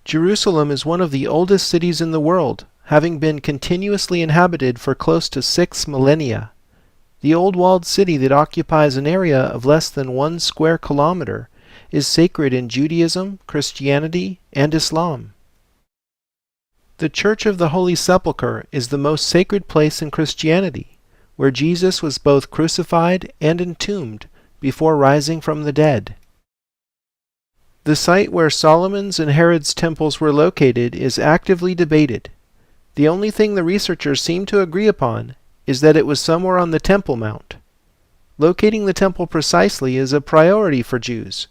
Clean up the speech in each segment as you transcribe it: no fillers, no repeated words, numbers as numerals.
Jerusalem is one of the oldest cities in the world, having been continuously inhabited for close to 6 millennia. The old walled city that occupies an area of less than 1 square kilometer is sacred in Judaism, Christianity, and Islam. The Church of the Holy Sepulchre is the most sacred place in Christianity, where Jesus was both crucified and entombed before rising from the dead. The site where Solomon's and Herod's temples were located is actively debated. The only thing the researchers seem to agree upon is that it was somewhere on the Temple Mount. Locating the temple precisely is a priority for Jews,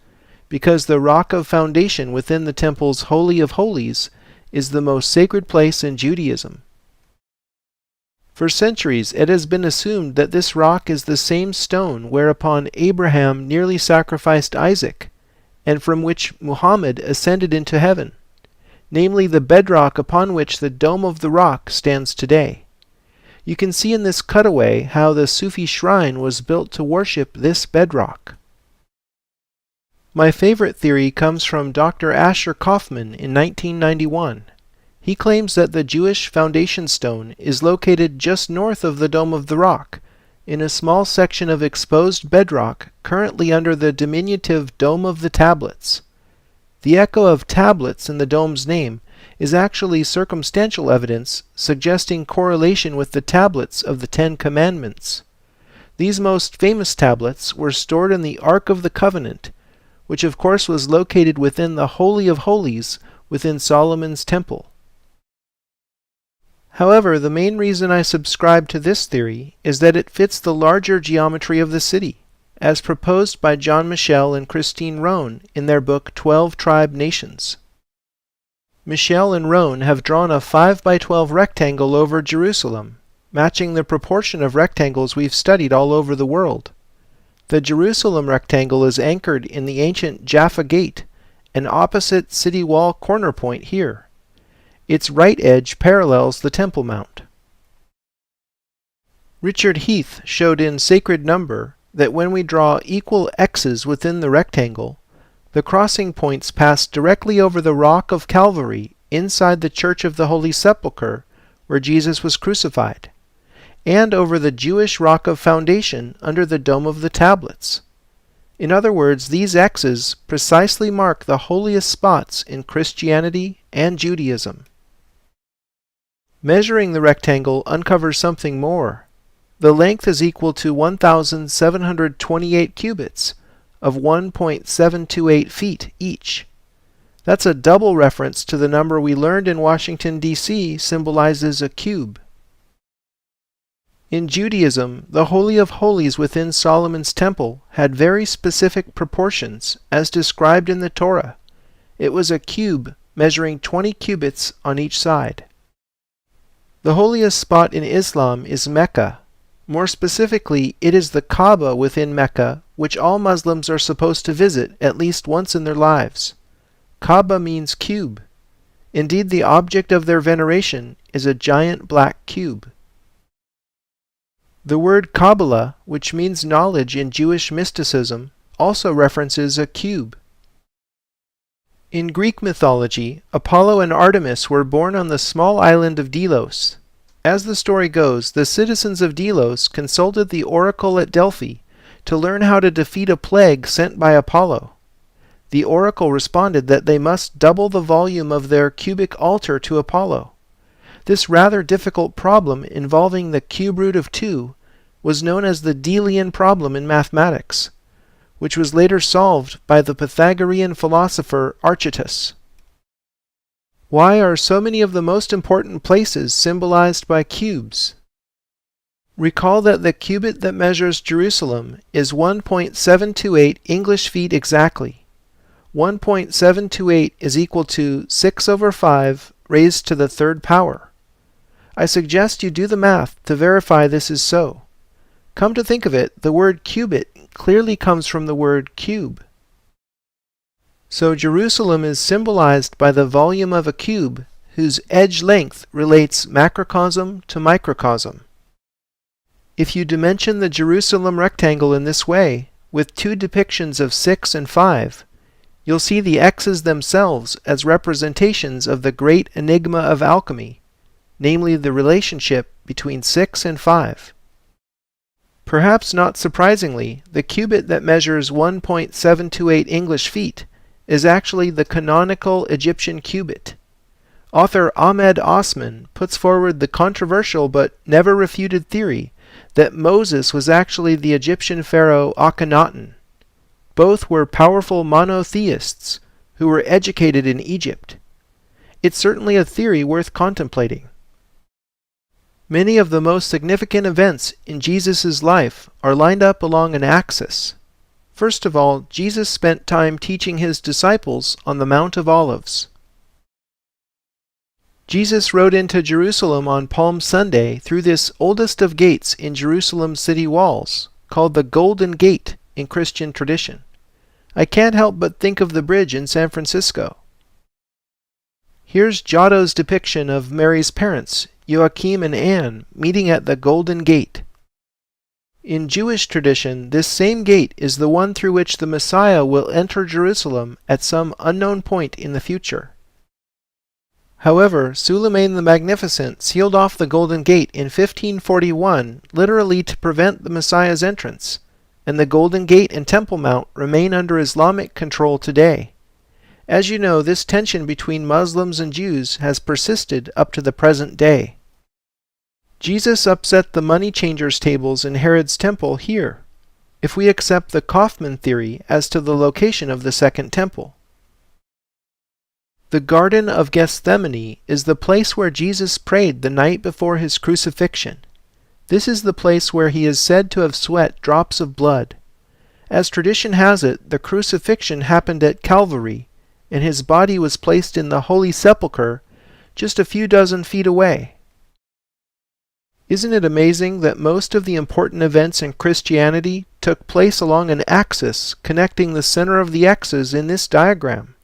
because the rock of foundation within the temple's Holy of Holies is the most sacred place in Judaism. For centuries it has been assumed that this rock is the same stone whereupon Abraham nearly sacrificed Isaac, and from which Muhammad ascended into heaven, namely the bedrock upon which the Dome of the Rock stands today. You can see in this cutaway how the Sufi shrine was built to worship this bedrock. My favorite theory comes from Dr. Asher Kaufman in 1991. He claims that the Jewish foundation stone is located just north of the Dome of the Rock, in a small section of exposed bedrock currently under the diminutive Dome of the Tablets. The echo of tablets in the dome's name is actually circumstantial evidence suggesting correlation with the tablets of the Ten Commandments. These most famous tablets were stored in the Ark of the Covenant, which of course was located within the Holy of Holies within Solomon's temple. However, the main reason I subscribe to this theory is that it fits the larger geometry of the city, as proposed by John Michel and Christine Rohn in their book 12 Tribe Nations. Michel and Rohn have drawn a 5 by 12 rectangle over Jerusalem, matching the proportion of rectangles we've studied all over the world. The Jerusalem rectangle is anchored in the ancient Jaffa Gate, an opposite city wall corner point here. Its right edge parallels the Temple Mount. Richard Heath showed in Sacred Number that when we draw equal x's within the rectangle, the crossing points pass directly over the rock of Calvary inside the Church of the Holy Sepulchre, where Jesus was crucified, and over the Jewish rock of foundation under the Dome of the Tablets. In other words, these x's precisely mark the holiest spots in Christianity and Judaism. Measuring the rectangle uncovers something more. The length is equal to 1,728 cubits of 1.728 feet each. That's a double reference to the number we learned in Washington, D.C. symbolizes a cube. In Judaism, the Holy of Holies within Solomon's temple had very specific proportions, as described in the Torah. It was a cube measuring 20 cubits on each side. The holiest spot in Islam is Mecca. More specifically, it is the Kaaba within Mecca, which all Muslims are supposed to visit at least once in their lives. Kaaba means cube. Indeed, the object of their veneration is a giant black cube. The word Kabbalah, which means knowledge in Jewish mysticism, also references a cube. In Greek mythology, Apollo and Artemis were born on the small island of Delos. As the story goes, the citizens of Delos consulted the oracle at Delphi to learn how to defeat a plague sent by Apollo. The oracle responded that they must double the volume of their cubic altar to Apollo. This rather difficult problem involving the cube root of 2 was known as the Delian problem in mathematics, which was later solved by the Pythagorean philosopher Archytas. Why are so many of the most important places symbolized by cubes? Recall that the cubit that measures Jerusalem is 1.728 English feet exactly. 1.728 is equal to 6 over 5 raised to the third power. I suggest you do the math to verify this is so. Come to think of it, the word cubit clearly comes from the word cube. So Jerusalem is symbolized by the volume of a cube whose edge length relates macrocosm to microcosm. If you dimension the Jerusalem rectangle in this way, with two depictions of 6 and 5, You'll see the x's themselves as representations of the great enigma of alchemy, namely the relationship between 6 and 5. Perhaps not surprisingly, the cubit that measures 1.728 English feet is actually the canonical Egyptian cubit. Author Ahmed Osman puts forward the controversial but never refuted theory that Moses was actually the Egyptian pharaoh Akhenaten. Both were powerful monotheists who were educated in Egypt. It's certainly a theory worth contemplating. Many of the most significant events in Jesus' life are lined up along an axis. First of all, Jesus spent time teaching his disciples on the Mount of Olives. Jesus rode into Jerusalem on Palm Sunday through this oldest of gates in Jerusalem's city walls, called the Golden Gate in Christian tradition. I can't help but think of the bridge in San Francisco. Here's Giotto's depiction of Mary's parents, Joachim and Anne, meeting at the Golden Gate. In Jewish tradition, this same gate is the one through which the Messiah will enter Jerusalem at some unknown point in the future. However, Suleiman the Magnificent sealed off the Golden Gate in 1541, literally to prevent the Messiah's entrance, and the Golden Gate and Temple Mount remain under Islamic control today. As you know, this tension between Muslims and Jews has persisted up to the present day. Jesus upset the money changers' tables in Herod's temple here, if we accept the Kaufman theory as to the location of the Second Temple. The Garden of Gethsemane is the place where Jesus prayed the night before his crucifixion. This is the place where he is said to have sweat drops of blood. As tradition has it, the crucifixion happened at Calvary, and his body was placed in the Holy Sepulchre just a few dozen feet away. Isn't it amazing that most of the important events in Christianity took place along an axis connecting the center of the X's in this diagram?